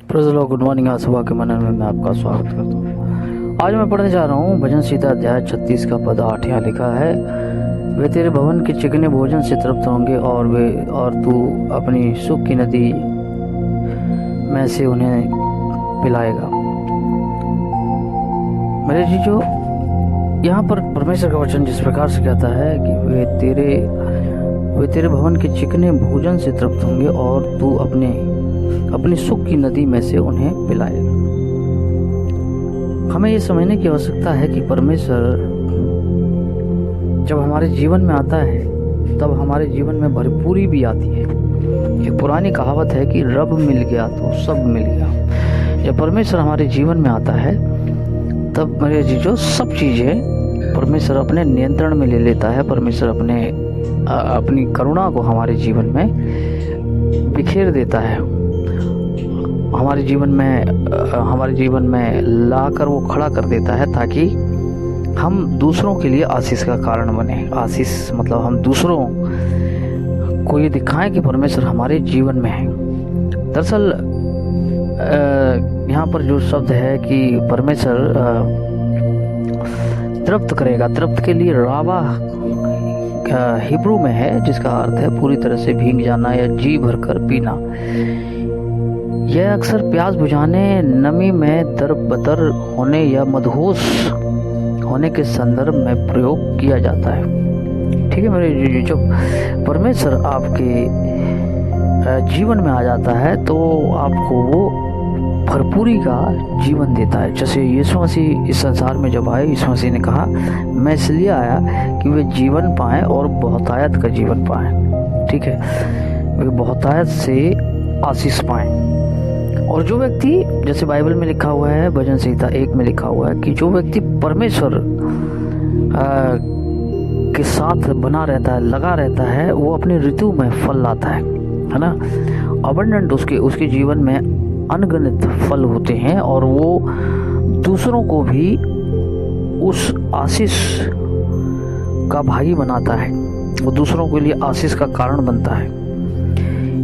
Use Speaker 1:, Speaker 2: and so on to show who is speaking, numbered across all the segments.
Speaker 1: प्रजलो good morning. आज सुबह के मनन में मैं आपका स्वागत करता हूँ। आज मैं पढ़ने जा रहा हूँ भजन संहिता अध्याय 36 का पद 8। यहाँ लिखा है, वे तेरे भवन के चिकने भोजन से तृप्त होंगे और तू अपनी सुख की नदी में से उन्हें पिलाएगा। मेरे जी, जो यहाँ पर परमेश्वर का वचन जिस प्रकार से कहता है कि वे तेरे भवन के चिकने भोजन से तृप्त होंगे और तू अपनी सुख की नदी में से उन्हें पिलाएगा। हमें ये समझने की आवश्यकता है कि परमेश्वर जब हमारे जीवन में आता है तब हमारे जीवन में भरपूरी भी आती है। एक पुरानी कहावत है कि रब मिल गया तो सब मिल गया। जब परमेश्वर हमारे जीवन में आता है तब मेरे जीजो सब चीज़ें परमेश्वर अपने नियंत्रण में ले लेता है। परमेश्वर अपनी करुणा को हमारे जीवन में बिखेर देता है, हमारे जीवन में लाकर वो खड़ा कर देता है, ताकि हम दूसरों के लिए आशीष का कारण बने। आशीष मतलब हम दूसरों को ये दिखाएं कि परमेश्वर हमारे जीवन में है। दरअसल यहाँ पर जो शब्द है कि परमेश्वर तृप्त करेगा, तृप्त के लिए रावा हिब्रू में है, जिसका अर्थ है पूरी तरह से भीग जाना या जी भरकर पीना। यह अक्सर प्यास बुझाने, नमी में दरबदर होने या मदहोश होने के संदर्भ में प्रयोग किया जाता है। ठीक है मेरे, जब परमेश्वर आपके जीवन में आ जाता है तो आपको वो भरपूरी का जीवन देता है। जैसे यीशु मसीह इस संसार में जब आए, यीशु मसीह ने कहा, मैं इसलिए आया कि वे जीवन पाएं और बहुतायत का जीवन पाएं। ठीक है, वे बहुतायत से आशीष पाएं। और जो व्यक्ति, जैसे बाइबल में लिखा हुआ है, भजन संहिता 1 में लिखा हुआ है कि जो व्यक्ति परमेश्वर के साथ बना रहता है, लगा रहता है, वो अपनी ऋतु में फल लाता है ना। अबंडेंट उसके जीवन में अनगिनत फल होते हैं और वो दूसरों को भी उस आशीष का भागी बनाता है, वो दूसरों के लिए आशीष का कारण बनता है।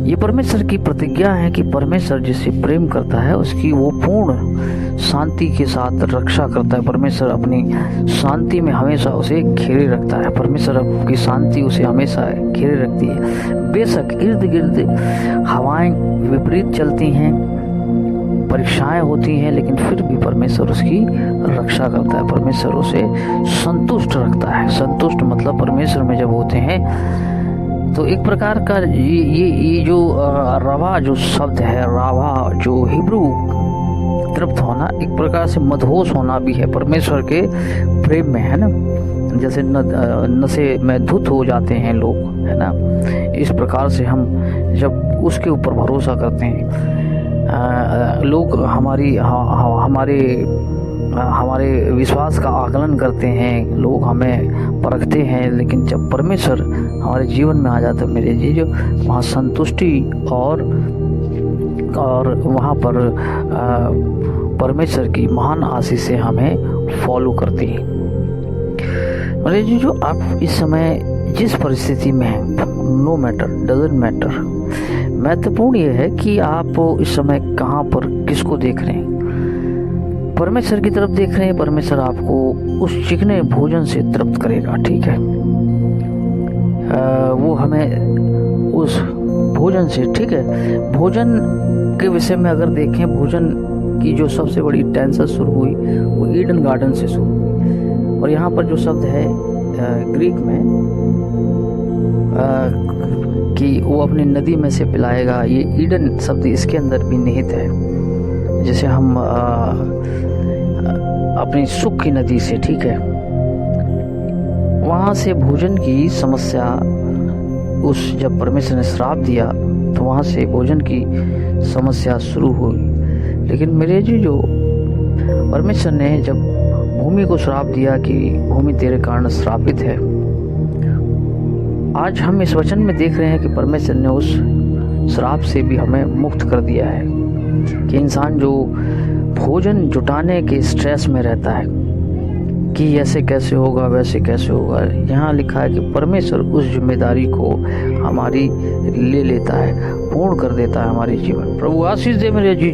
Speaker 1: ये परमेश्वर की प्रतिज्ञा है कि परमेश्वर जिसे प्रेम करता है उसकी वो पूर्ण शांति के साथ रक्षा करता है। परमेश्वर अपनी शांति में हमेशा उसे घेरे रखता है। परमेश्वर की शांति उसे हमेशा घेरे रखती है। बेशक इर्द गिर्द हवाएं विपरीत चलती हैं, परीक्षाएं होती हैं, लेकिन फिर भी परमेश्वर उसकी रक्षा करता है। परमेश्वर उसे संतुष्ट रखता है। संतुष्ट मतलब परमेश्वर में जब होते हैं तो एक प्रकार का ये जो रवा जो शब्द है, रावा जो हिब्रू तृप्त होना, एक प्रकार से मदहोश होना भी है परमेश्वर के प्रेम में, है ना। जैसे नशे में धुत हो जाते हैं लोग, है ना, इस प्रकार से हम जब उसके ऊपर भरोसा करते हैं, लोग हमारे विश्वास का आकलन करते हैं, लोग हमें परखते हैं, लेकिन जब परमेश्वर हमारे जीवन में आ जाता है मेरे जी, जो वहाँ संतुष्टि और वहाँ पर परमेश्वर की महान आशीषें हमें फॉलो करती हैं। मेरे जी, जो आप इस समय जिस परिस्थिति में हैं, नो मैटर, डजंट मैटर, महत्वपूर्ण ये है कि आप इस समय कहाँ पर किसको देख रहे हैं। परमेश्वर की तरफ देख रहे हैं, परमेश्वर आपको उस चिकने भोजन से तृप्त करेगा। ठीक है, वो हमें उस भोजन से, ठीक है, भोजन के विषय में अगर देखें, भोजन की जो सबसे बड़ी टेंशन शुरू हुई वो ईडन गार्डन से शुरू हुई। और यहाँ पर जो शब्द है ग्रीक में कि वो अपनी नदी में से पिलाएगा, ये ईडन शब्द इसके अंदर भी निहित है। जैसे हम अपनी सुख की नदी से, ठीक है, वहाँ से भोजन की समस्या, जब परमेश्वर ने श्राप दिया तो वहाँ से भोजन की समस्या शुरू हुई। लेकिन मेरे जी, जो परमेश्वर ने जब भूमि को श्राप दिया कि भूमि तेरे कारण श्रापित है, आज हम इस वचन में देख रहे हैं कि परमेश्वर ने उस श्राप से भी हमें मुक्त कर दिया है। कि इंसान जो भोजन जुटाने के स्ट्रेस में रहता है कि ऐसे कैसे होगा, वैसे कैसे होगा, यहाँ लिखा है कि परमेश्वर उस जिम्मेदारी को हमारी ले लेता है, पूर्ण कर देता है हमारी जीवन। प्रभु आशीष दे मेरे जी।